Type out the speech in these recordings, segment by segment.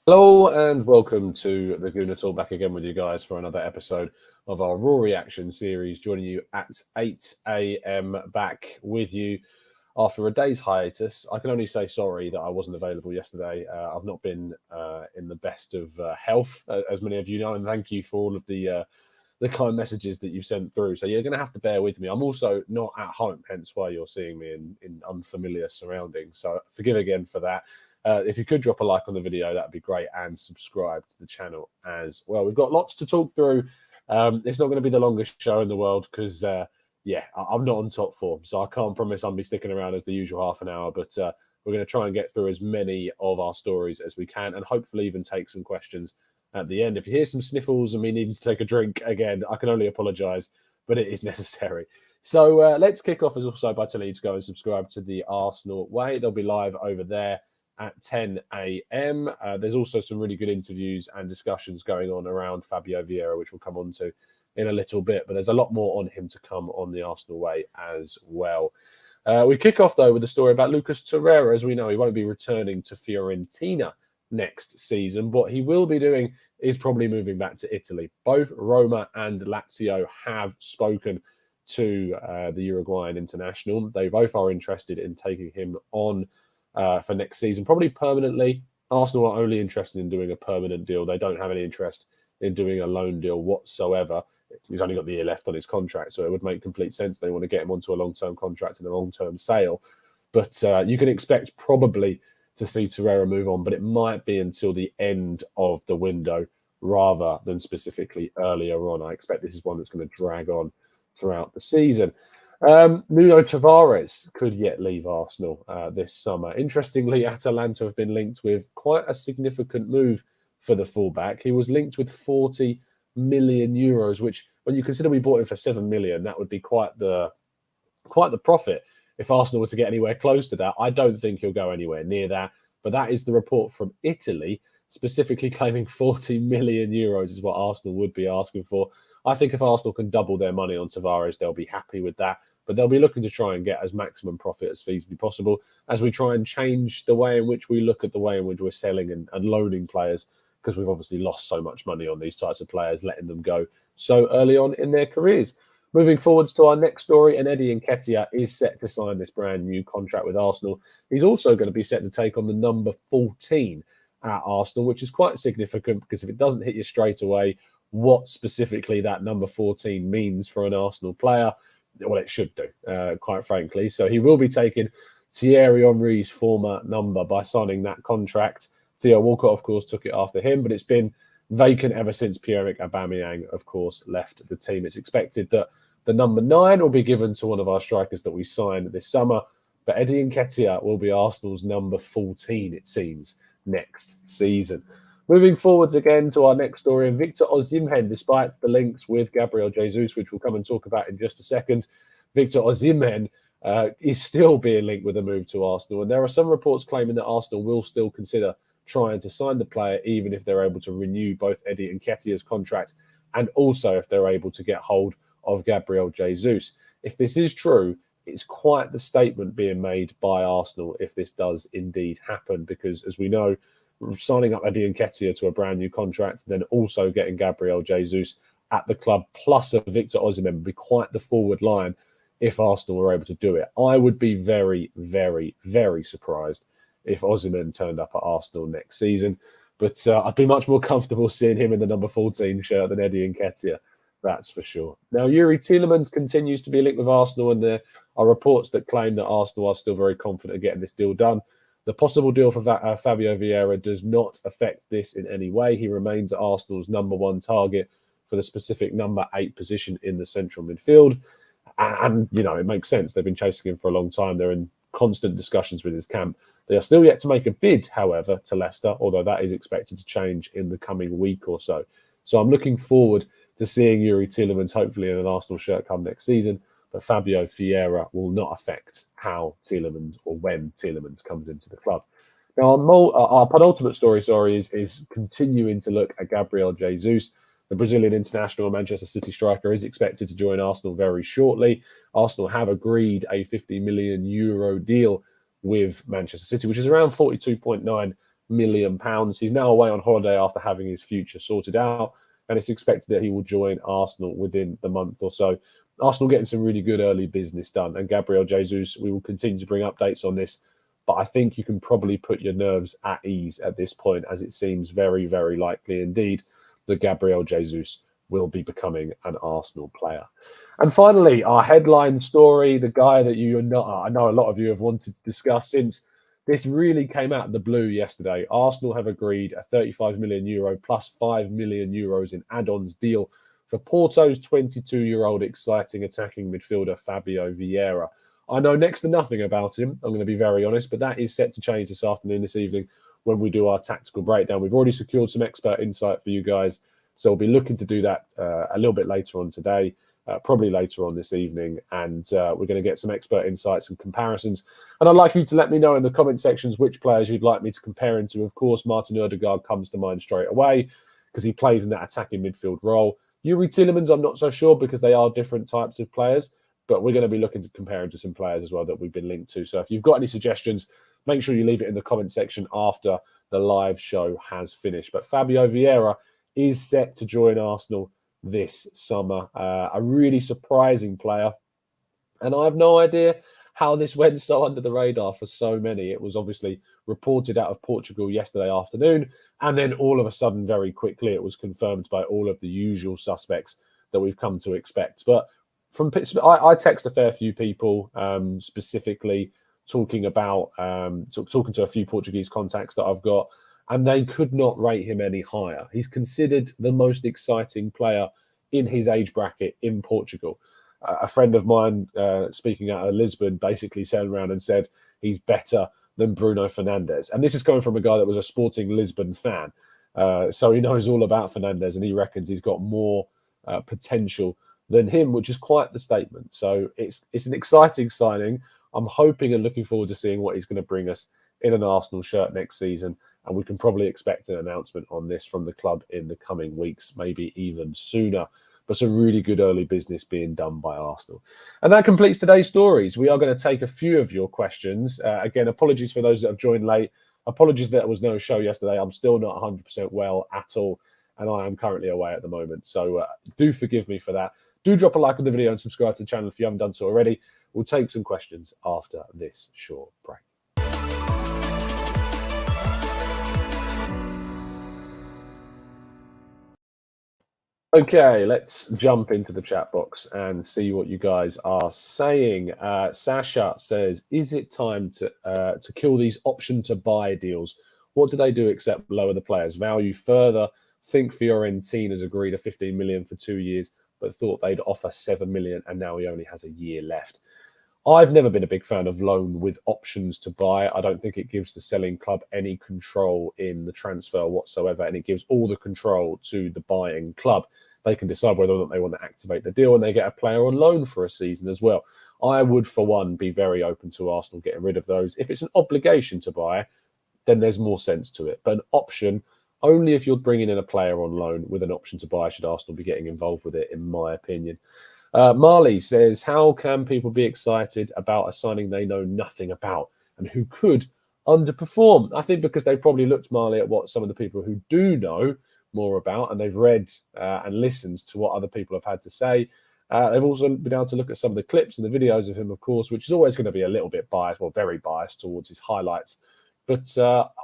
Hello and welcome to the Gooner Talk, back again with you guys for another episode of our Raw Reaction series, joining you at 8 a.m. back with you after a day's hiatus. I can only say sorry that I wasn't available yesterday. I've not been in the best of health, as many of you know, and thank you for all of the kind messages that you've sent through. So you're going to have to bear with me. I'm also not at home, hence why you're seeing me in unfamiliar surroundings. So forgive again for that. If you could drop a like on the video, that'd be great, and subscribe to the channel as well. We've got lots to talk through. It's not going to be the longest show in the world because, I'm not on top form, so I can't promise I'll be sticking around as the usual half an hour. But we're going to try and get through as many of our stories as we can, and hopefully even take some questions at the end. If you hear some sniffles and me needing to take a drink again, I can only apologise, but it is necessary. So let's kick off as also by telling you to go and subscribe to the Arsenal Way. They'll be live over there at 10 a.m. There's also some really good interviews and discussions going on around Fabio Vieira, which we'll come on to in a little bit, but there's a lot more on him to come on the Arsenal Way as well. We kick off, though, with a story about Lucas Torreira. As we know, he won't be returning to Fiorentina next season. What he will be doing is probably moving back to Italy. Both Roma and Lazio have spoken to the Uruguayan international. They both are interested in taking him on for next season, probably permanently. Arsenal are only interested in doing a permanent deal. They don't have any interest in doing a loan deal whatsoever. He's only got the year left on his contract, so it would make complete sense. They want to get him onto a long-term contract and a long-term sale. But you can expect probably to see Torreira move on, but it might be until the end of the window rather than specifically earlier on. I expect this is one that's going to drag on throughout the season. Nuno Tavares could yet leave Arsenal this summer. Interestingly, Atalanta have been linked with quite a significant move for the fullback. He was linked with 40 million euros, which, when you consider we bought him for 7 million, that would be quite the profit. If Arsenal were to get anywhere close to that, I don't think he'll go anywhere near that. But that is the report from Italy, specifically claiming 40 million euros is what Arsenal would be asking for. I think if Arsenal can double their money on Tavares, they'll be happy with that. But they'll be looking to try and get as maximum profit as feasibly possible as we try and change the way in which we look at the way in which we're selling and loaning players, because we've obviously lost so much money on these types of players, letting them go so early on in their careers. Moving forwards to our next story, and Nketiah is set to sign this brand new contract with Arsenal. He's also going to be set to take on the number 14 at Arsenal, which is quite significant because if it doesn't hit you straight away, what specifically that number 14 means for an Arsenal player, well, it should do, quite frankly. So he will be taking Thierry Henry's former number by signing that contract. Theo Walcott, of course, took it after him, but it's been vacant ever since Pierre-Emerick Aubameyang, of course, left the team. It's expected that the number 9 will be given to one of our strikers that we signed this summer, but Eddie Nketiah will be Arsenal's number 14, it seems, next season. Moving forwards again to our next story, Victor Osimhen, despite the links with Gabriel Jesus, which we'll come and talk about in just a second, Victor Osimhen is still being linked with a move to Arsenal. And there are some reports claiming that Arsenal will still consider trying to sign the player, even if they're able to renew both Eddie Nketiah's contract and also if they're able to get hold of Gabriel Jesus. If this is true, it's quite the statement being made by Arsenal if this does indeed happen, because as we know, signing up Eddie Nketiah to a brand new contract, then also getting Gabriel Jesus at the club plus a Victor Osimhen would be quite the forward line if Arsenal were able to do it. I would be very, very, very surprised if Osimhen turned up at Arsenal next season. But I'd be much more comfortable seeing him in the number 14 shirt than Eddie Nketiah, that's for sure. Now, Yuri Tielemans continues to be linked with Arsenal, and there are reports that claim that Arsenal are still very confident of getting this deal done. The possible deal for Fabio Vieira does not affect this in any way. He remains Arsenal's number 1 target for the specific number 8 position in the central midfield. And, you know, it makes sense. They've been chasing him for a long time. They're in constant discussions with his camp. They are still yet to make a bid, however, to Leicester, although that is expected to change in the coming week or so. So I'm looking forward to seeing Yuri Tielemans hopefully in an Arsenal shirt come next season. But Fabio Vieira will not affect how Tielemans or when Tielemans comes into the club. Now, our penultimate story, is continuing to look at Gabriel Jesus. The Brazilian international and Manchester City striker is expected to join Arsenal very shortly. Arsenal have agreed a €50 million deal with Manchester City, which is around 42.9 million. He's now away on holiday after having his future sorted out, and it's expected that he will join Arsenal within the month or so. Arsenal getting some really good early business done, and Gabriel Jesus, we will continue to bring updates on this, but I think you can probably put your nerves at ease at this point, as it seems very, very likely indeed that Gabriel Jesus will be becoming an Arsenal player. And finally, our headline story, the guy that I know a lot of you have wanted to discuss since this really came out of the blue yesterday. Arsenal have agreed a €35 million plus €5 million in add-ons deal for Porto's 22-year-old exciting attacking midfielder Fabio Vieira. I know next to nothing about him, I'm going to be very honest, but that is set to change this afternoon, this evening, when we do our tactical breakdown. We've already secured some expert insight for you guys, so we'll be looking to do that a little bit later on today, probably later on this evening, and we're going to get some expert insights and comparisons. And I'd like you to let me know in the comment sections which players you'd like me to compare him to. Of course, Martin Ødegaard comes to mind straight away because he plays in that attacking midfield role. Yuri Tielemans, I'm not so sure because they are different types of players, but we're going to be looking to compare him to some players as well that we've been linked to. So if you've got any suggestions, make sure you leave it in the comment section after the live show has finished. But Fabio Vieira is set to join Arsenal this summer. A really surprising player. And I have no idea how this went so under the radar for so many. It was obviously reported out of Portugal yesterday afternoon, and then all of a sudden, very quickly, it was confirmed by all of the usual suspects that we've come to expect. But I text a fair few people, specifically talking about talking to a few Portuguese contacts that I've got, and they could not rate him any higher. He's considered the most exciting player in his age bracket in Portugal. A friend of mine, speaking out of Lisbon, basically turned around and said he's better than Bruno Fernandes. And this is coming from a guy that was a Sporting Lisbon fan. So he knows all about Fernandes, and he reckons he's got more potential than him, which is quite the statement. So it's an exciting signing. I'm hoping and looking forward to seeing what he's going to bring us in an Arsenal shirt next season. And we can probably expect an announcement on this from the club in the coming weeks, maybe even sooner. But some really good early business being done by Arsenal. And that completes today's stories. We are going to take a few of your questions. Again, apologies for those that have joined late. Apologies that there was no show yesterday. I'm still not 100% well at all, and I am currently away at the moment. So do forgive me for that. Do drop a like on the video and subscribe to the channel if you haven't done so already. We'll take some questions after this short break. Okay, let's jump into the chat box and see what you guys are saying. Sasha says, is it time to kill these option to buy deals? What do they do except lower the players' value further? Think Fiorentina's agreed a 15 million for 2 years, but thought they'd offer 7 million, and now he only has a year left. I've never been a big fan of loan with options to buy. I don't think it gives the selling club any control in the transfer whatsoever, and it gives all the control to the buying club. They can decide whether or not they want to activate the deal, and they get a player on loan for a season as well. I would, for one, be very open to Arsenal getting rid of those. If it's an obligation to buy, then there's more sense to it. But an option, only if you're bringing in a player on loan with an option to buy, should Arsenal be getting involved with it, in my opinion. Marley says, how can people be excited about a signing they know nothing about and who could underperform? I think because they've probably looked, Marley, at what some of the people who do know more about, and they've read and listened to what other people have had to say. They've also been able to look at some of the clips and the videos of him, of course, which is always going to be a little bit biased, well, very biased towards his highlights. But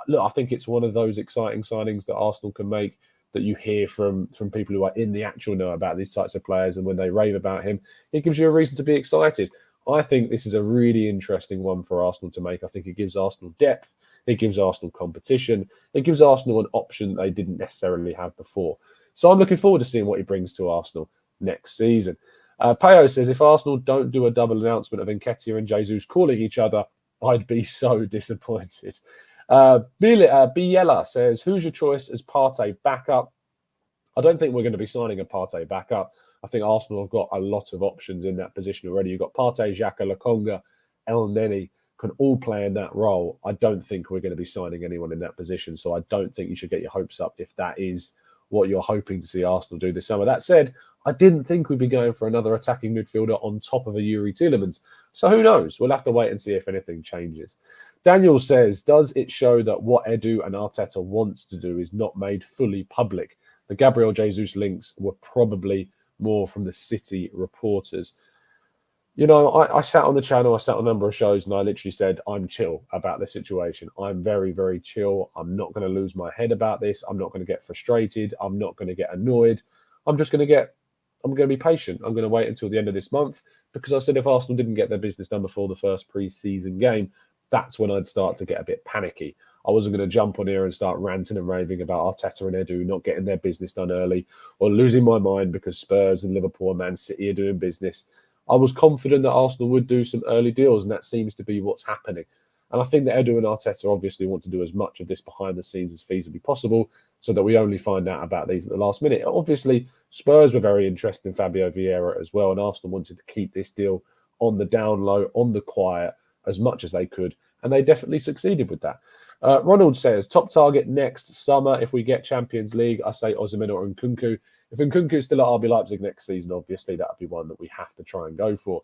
look, I think it's one of those exciting signings that Arsenal can make, that you hear from people who are in the actual know about these types of players, and when they rave about him, it gives you a reason to be excited. I think this is a really interesting one for Arsenal to make. I think it gives Arsenal depth, it gives Arsenal competition, it gives Arsenal an option they didn't necessarily have before. So I'm looking forward to seeing what he brings to Arsenal next season. Payo says, if Arsenal don't do a double announcement of Nketiah and Jesus calling each other, I'd be so disappointed. Biella says, who's your choice as Partey backup? I don't think we're going to be signing a Partey backup. I think Arsenal have got a lot of options in that position already. You've got Partey, Xhaka, Lokonga, El Neni can all play in that role. I don't think we're going to be signing anyone in that position. So I don't think you should get your hopes up if that is what you're hoping to see Arsenal do this summer. That said, I didn't think we'd be going for another attacking midfielder on top of a Yuri Tielemans. So who knows? We'll have to wait and see if anything changes. Daniel says, does it show that what Edu and Arteta wants to do is not made fully public? The Gabriel Jesus links were probably more from the City reporters. You know, I sat on the channel, I sat on a number of shows, and I literally said, I'm chill about the situation. I'm very, very chill. I'm not going to lose my head about this. I'm not going to get frustrated. I'm not going to get annoyed. I'm going to be patient. I'm going to wait until the end of this month, because I said if Arsenal didn't get their business done before the first pre-season game, that's when I'd start to get a bit panicky. I wasn't going to jump on here and start ranting and raving about Arteta and Edu not getting their business done early, or losing my mind because Spurs and Liverpool and Man City are doing business. I was confident that Arsenal would do some early deals, and that seems to be what's happening. And I think that Edu and Arteta obviously want to do as much of this behind the scenes as feasibly possible, so that we only find out about these at the last minute. Obviously, Spurs were very interested in Fabio Vieira as well, and Arsenal wanted to keep this deal on the down low, on the quiet, as much as they could, and they definitely succeeded with that. Ronald says, top target next summer. If we get Champions League, I say Osimhen or Nkunku. If Nkunku's still at RB Leipzig next season, obviously that would be one that we have to try and go for.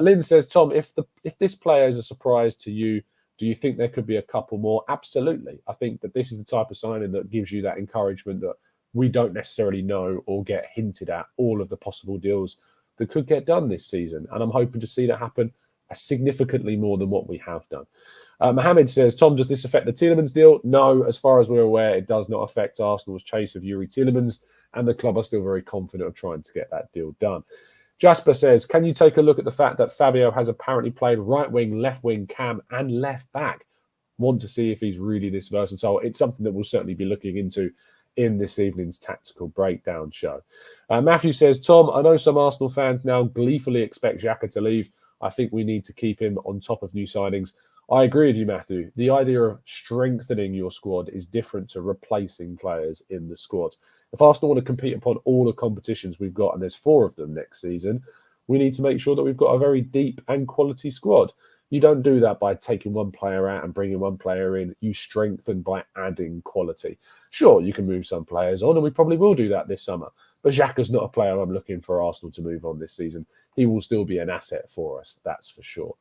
Lynn says, Tom, if this player is a surprise to you, do you think there could be a couple more? Absolutely. I think that this is the type of signing that gives you that encouragement that we don't necessarily know or get hinted at all of the possible deals that could get done this season. And I'm hoping to see that happen significantly more than what we have done. Mohammed says, Tom, does this affect the Tielemans deal? No, as far as we're aware, it does not affect Arsenal's chase of Yuri Tielemans, and the club are still very confident of trying to get that deal done. Jasper says, can you take a look at the fact that Fabio has apparently played right wing, left wing, cam, and left back? Want to see if he's really this versatile. It's something that we'll certainly be looking into in this evening's tactical breakdown show. Matthew says, Tom, I know some Arsenal fans now gleefully expect Xhaka to leave. I think we need to keep him on top of new signings. I agree with you, Matthew. The idea of strengthening your squad is different to replacing players in the squad. If Arsenal want to compete upon all the competitions we've got, and there's 4 of them next season, we need to make sure that we've got a very deep and quality squad. You don't do that by taking one player out and bringing one player in. You strengthen by adding quality. Sure, you can move some players on, and we probably will do that this summer. But Xhaka's not a player I'm looking for Arsenal to move on this season. He will still be an asset for us, that's for sure.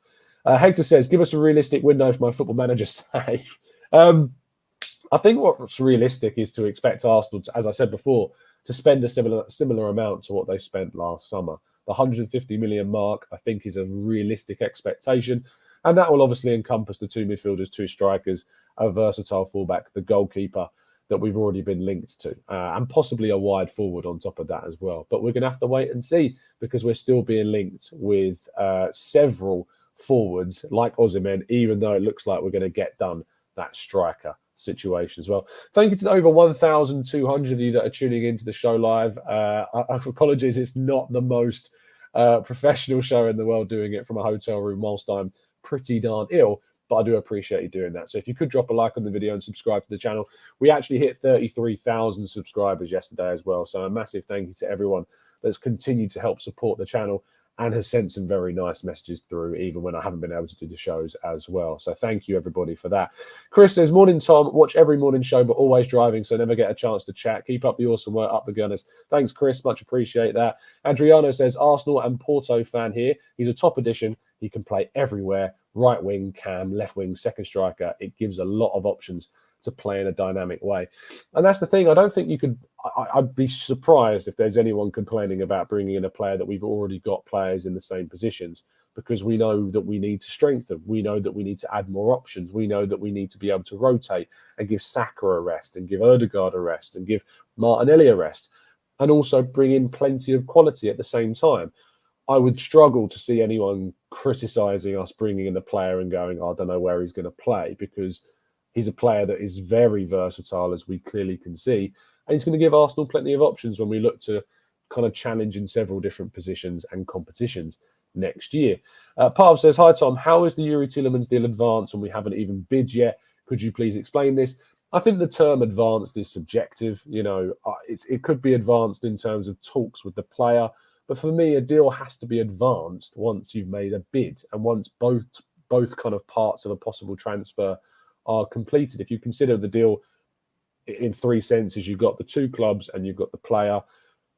Hector says, give us a realistic window for my football manager save. I think what's realistic is to expect Arsenal, to, as I said before, to spend a similar amount to what they spent last summer. The 150 million mark, I think, is a realistic expectation. And that will obviously encompass the 2 midfielders, 2 strikers, a versatile fullback, the goalkeeper that we've already been linked to, and possibly a wide forward on top of that as well. But we're going to have to wait and see, because we're still being linked with several forwards like Osimhen, even though it looks like we're going to get done that striker situation as well. Thank you to the over 1,200 of you that are tuning into the show live. Apologies, it's not the most professional show in the world doing it from a hotel room whilst I'm pretty darn ill, but I do appreciate you doing that. So if you could drop a like on the video and subscribe to the channel. We actually hit 33,000 subscribers yesterday as well, so a massive thank you to everyone that's continued to help support the channel and has sent some very nice messages through, even when I haven't been able to do the shows as well. So thank you, everybody, for that. Chris says, morning, Tom. Watch every morning show, but always driving, so never get a chance to chat. Keep up the awesome work, up the Gunners. Thanks, Chris. Much appreciate that. Adriano says, Arsenal and Porto fan here. He's a top addition. He can play everywhere. Right wing, cam, left wing, second striker. It gives a lot of options to play in a dynamic way. And that's the thing. I don't think you could... I'd be surprised if there's anyone complaining about bringing in a player that we've already got players in the same positions, because we know that we need to strengthen. We know that we need to add more options. We know that we need to be able to rotate and give Saka a rest and give Ødegaard a rest and give Martinelli a rest, and also bring in plenty of quality at the same time. I would struggle to see anyone criticising us bringing in a player and going, I don't know where he's going to play, because he's a player that is very versatile, as we clearly can see. And he's going to give Arsenal plenty of options when we look to kind of challenge in several different positions and competitions next year. Parv says, hi, Tom. How is the Yuri Tielemans deal advanced and we haven't even bid yet? Could you please explain this? I think the term advanced is subjective. You know, it could be advanced in terms of talks with the player. But for me, a deal has to be advanced once you've made a bid and once both kind of parts of a possible transfer are completed. If you consider the deal in three senses. You've got the two clubs and you've got the player.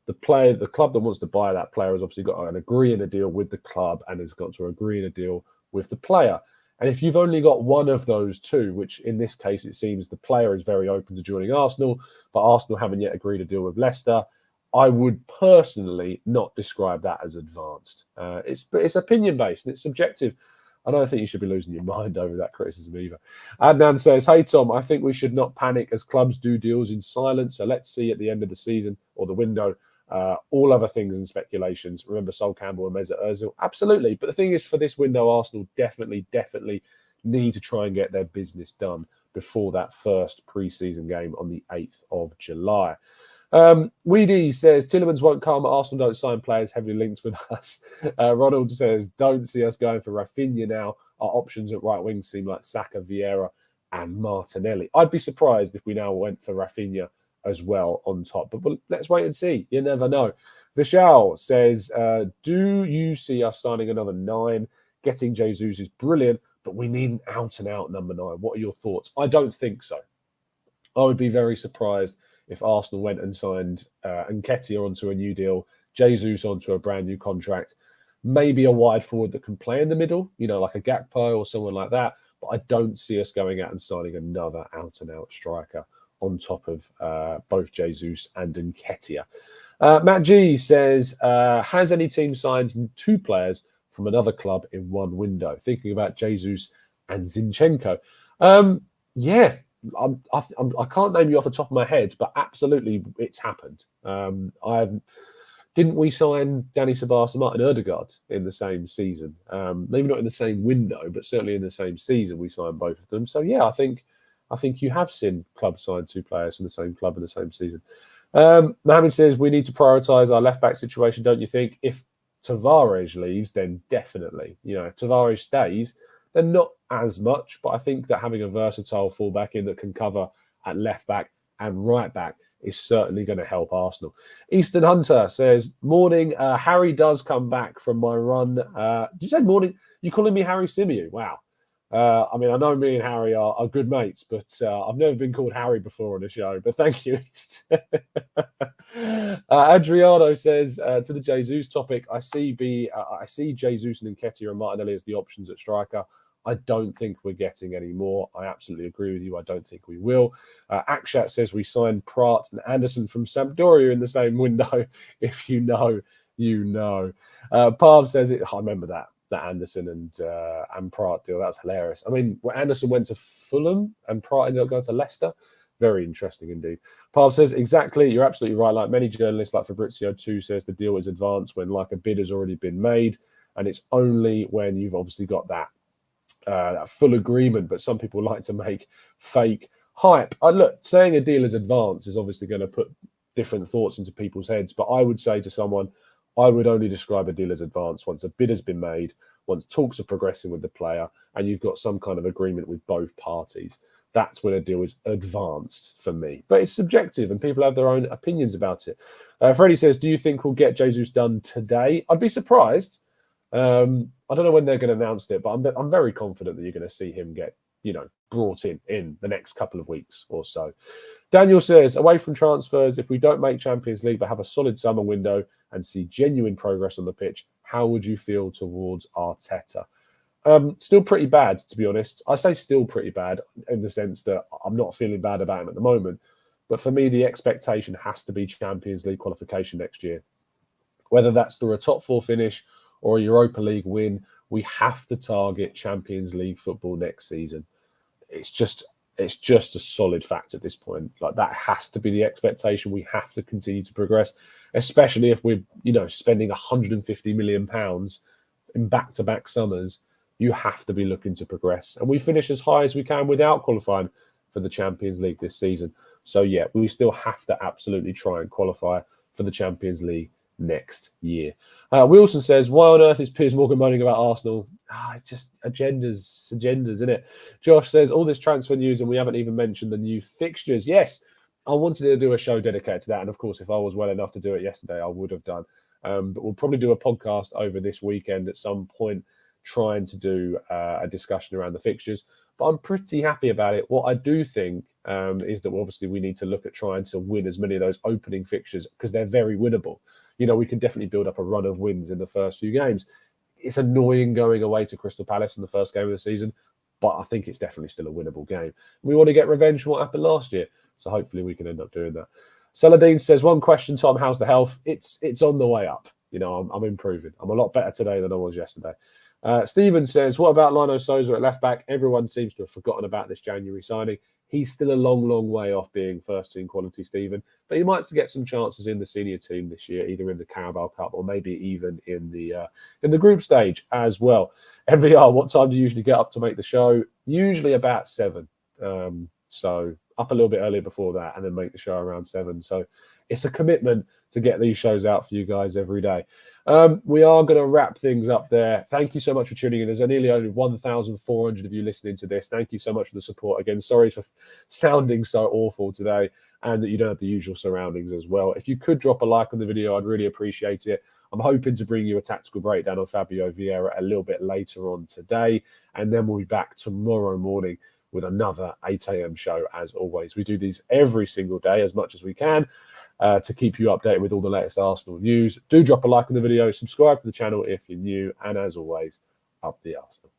The club that wants to buy that player has obviously got to agree in a deal with the club and has got to agree in a deal with the player. And if you've only got one of those two, which in this case it seems the player is very open to joining Arsenal, but Arsenal haven't yet agreed a deal with Leicester, I would personally not describe that as advanced. It's opinion-based and it's subjective. I don't think you should be losing your mind over that criticism either. Adnan says, hey, Tom, I think we should not panic as clubs do deals in silence. So let's see at the end of the season or the window, all other things and speculations. Remember Sol Campbell and Mesut Ozil? Absolutely. But the thing is, for this window, Arsenal definitely need to try and get their business done before that first pre-season game on the 8th of July. Weedy says Tielemans won't come. Arsenal don't sign players heavily linked with us. Ronald says don't see us going for Rafinha now. Our options at right wing seem like Saka, Vieira and Martinelli. I'd be surprised if we now went for Rafinha as well on top, but let's wait and see. You never know. Vishal says, do you see us signing another 9? Getting Jesus is brilliant, but we need an out-and-out number 9. What are your thoughts? I don't think so. I would be very surprised if Arsenal went and signed Nketiah onto a new deal, Jesus onto a brand new contract, maybe a wide forward that can play in the middle, like a Gakpo or someone like that. But I don't see us going out and signing another out-and-out striker on top of both Jesus and Nketiah. Matt G says, has any team signed 2 players from another club in one window? Thinking about Jesus and Zinchenko. Yeah. I can't name you off the top of my head, but absolutely it's happened. Didn't we sign Danny Ceballos and Martin Ødegaard in the same season? Maybe not in the same window, but certainly in the same season we signed both of them. So yeah, I think you have seen clubs sign 2 players from the same club in the same season. Mohammed says we need to prioritise our left back situation, don't you think? If Tavares leaves, then definitely. If Tavares stays, then not as much, but I think that having a versatile fullback in that can cover at left back and right back is certainly going to help Arsenal. Eastern Hunter says, morning, Harry does come back from my run. Did you say morning? You calling me Harry Symeou? Wow. I know me and Harry are good mates, but I've never been called Harry before on the show, but thank you. Adriano says, to the Jesus topic, I see Jesus and Nketiah and Martinelli as the options at striker. I don't think we're getting any more. I absolutely agree with you. I don't think we will. Akshat says we signed Pratt and Anderson from Sampdoria in the same window. If you know, you know. Parv says it. I remember that Anderson and Pratt deal. That's hilarious. Anderson went to Fulham and Pratt ended up going to Leicester. Very interesting indeed. Parv says, exactly. You're absolutely right. Like many journalists, like Fabrizio too, says the deal is advanced when like a bid has already been made. And it's only when you've obviously got that full agreement, but some people like to make fake hype. Look, saying a deal is advanced is obviously going to put different thoughts into people's heads, but I would say to someone, I would only describe a deal as advanced once a bid has been made, once talks are progressing with the player, and you've got some kind of agreement with both parties. That's when a deal is advanced for me. But it's subjective, and people have their own opinions about it. Freddie says, do you think we'll get Jesus done today? I'd be surprised. I don't know when they're going to announce it, but I'm very confident that you're going to see him get, brought in the next couple of weeks or so. Daniel says, away from transfers, if we don't make Champions League but have a solid summer window and see genuine progress on the pitch, how would you feel towards Arteta? Still pretty bad, to be honest. I say still pretty bad in the sense that I'm not feeling bad about him at the moment. But for me, the expectation has to be Champions League qualification next year. Whether that's through a top 4 finish or a Europa League win, we have to target Champions League football next season. It's just a solid fact at this point. Like, that has to be the expectation. We have to continue to progress, especially if we're, spending £150 million in back-to-back summers. You have to be looking to progress. And we finish as high as we can without qualifying for the Champions League this season. So, yeah, we still have to absolutely try and qualify for the Champions League next year. Wilson says, why on earth is Piers Morgan moaning about Arsenal? It's just agendas, isn't it? Josh says, all this transfer news and we haven't even mentioned the new fixtures. Yes, I wanted to do a show dedicated to that. And of course, if I was well enough to do it yesterday, I would have done. But we'll probably do a podcast over this weekend at some point, trying to do a discussion around the fixtures. But I'm pretty happy about it. What I do think is that obviously we need to look at trying to win as many of those opening fixtures because they're very winnable. We can definitely build up a run of wins in the first few games. It's annoying going away to Crystal Palace in the first game of the season, but I think it's definitely still a winnable game. We want to get revenge for what happened last year, so hopefully we can end up doing that. Saladin says, one question, Tom, how's the health? It's on the way up. I'm improving. I'm a lot better today than I was yesterday. Stephen says, what about Lino Souza at left back? Everyone seems to have forgotten about this January signing. He's still a long, long way off being first team quality, Stephen, but he might get some chances in the senior team this year, either in the Carabao Cup or maybe even in the group stage as well. MVR, what time do you usually get up to make the show? Usually about 7. So up a little bit earlier before that and then make the show around 7. So it's a commitment to get these shows out for you guys every day. We are going to wrap things up there. Thank you so much for tuning in. There's nearly only 1,400 of you listening to this. Thank you so much for the support. Again, sorry for sounding so awful today and that you don't have the usual surroundings as well. If you could drop a like on the video, I'd really appreciate it. I'm hoping to bring you a tactical breakdown on Fabio Vieira a little bit later on today. And then we'll be back tomorrow morning with another 8 a.m. show. As always, we do these every single day as much as we can. To keep you updated with all the latest Arsenal news. Do drop a like on the video, subscribe to the channel if you're new, and as always, up the Arsenal.